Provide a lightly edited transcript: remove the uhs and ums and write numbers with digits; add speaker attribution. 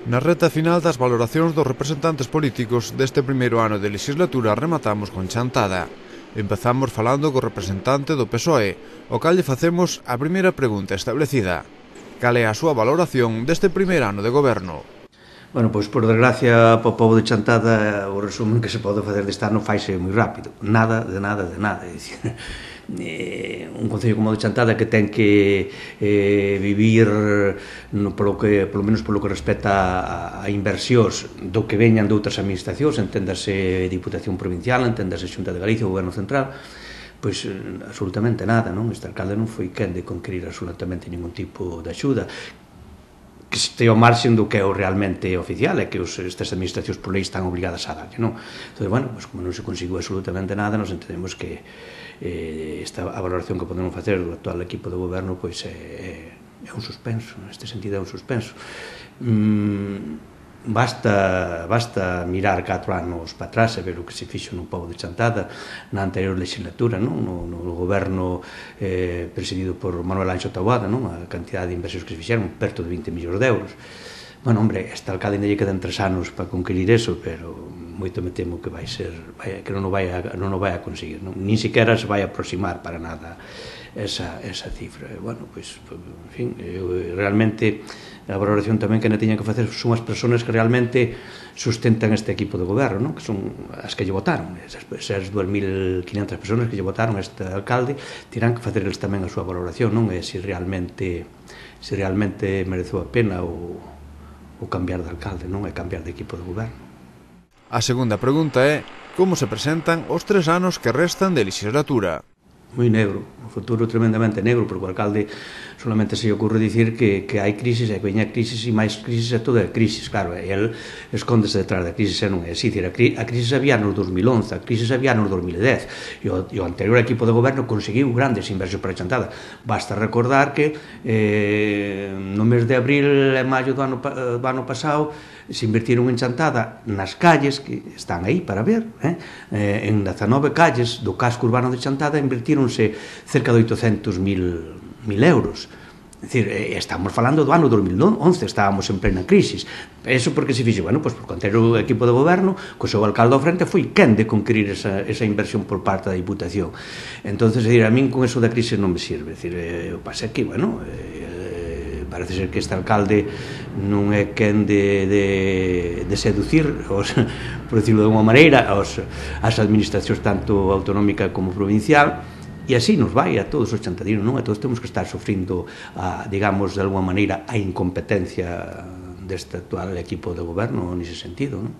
Speaker 1: Na reta final das valoracións dos representantes políticos deste primeiro ano de legislatura rematamos con chantada. Empezamos falando co representante do PSOE, o cal lle facemos a primeira pregunta establecida. Cal é a súa valoración deste primeiro ano de goberno?
Speaker 2: Bueno, pois por desgracia para o povo de Chantada o resumen que se pode facer deste ano faise moi rápido. Nada, de nada, de nada. É dicir, un concello como o de Chantada que ten que vivir polo menos polo que respecta a inversións do que veñan de outras administracións, enténdase Diputación Provincial, enténdase Xunta de Galicia, o Goberno Central, pois absolutamente nada, non? Este alcalde non foi quen de conquerir absolutamente ningún tipo de axuda que este ao marxen do que é o realmente oficial, é que estas administracións por lei están obligadas a darlle, non? Entón, bueno, pues, como non se conseguiu absolutamente nada, nos entendemos que a valoración que podemos facer do actual equipo de goberno pois é un suspenso, neste sentido é un suspenso. Basta mirar 4 anos para atrás e ver o que se fixo no pobo de Chantada na anterior legislatura, non? No goberno presidido por Manuel Anxo Taboada, non? A cantidad de inversións que se fixeron, perto de 20 millóns de euros. Bueno, hombre, este alcalde ainda lle quedan 3 anos para conquerir eso, pero moito me temo que que non o vai a conseguir, non? Nin siquiera se vai aproximar para nada esa cifra. Bueno, pois, en fin, realmente a valoración tamén que ne teña que facer son as persoas que realmente sustentan este equipo de goberno, non? Que son as que lle votaron, esas 2.500 persoas que lle votaron este alcalde, terán que facer eles tamén a súa valoración, non? E se realmente mereceu a pena o cambiar de alcalde, non? E cambiar de equipo de goberno.
Speaker 1: A segunda pregunta é como se presentan os 3 anos que restan de legislatura?
Speaker 2: Moi negro, o futuro tremendamente negro, porque o alcalde solamente se lle ocurre dicir que hai crisis, e que veña crisis e máis crisis e toda a crisis, claro, e el escóndese detrás da crisis, e non é así, a crisis había no 2011, a crisis había no 2010, e o anterior equipo de goberno conseguiu grandes inversións para a Chantada. Basta recordar que no mes de abril e maio do ano pasado se invertiron en Chantada nas calles que están aí para ver, en 19 calles do casco urbano de Chantada invertíronse cerca de 800.000 euros. É dicir, estamos falando do ano 2011, estábamos en plena crisis. Eso porque se fixe, bueno, pois porque o anterior equipo de goberno, co seu alcalde ao frente, foi quen de conquerir esa inversión por parte da Diputación. Entonces, é dicir, a min con eso da crisis non me sirve. É dicir, o pase aquí, bueno, parece ser que este alcalde non é quen de seducir, por decirlo de unha maneira, as administracións tanto autonómica como provincial, e así nos vai a todos os chantadinos, non? E todos temos que estar sofrindo, digamos, de alguma maneira, a incompetencia deste actual equipo de goberno nese sentido, non?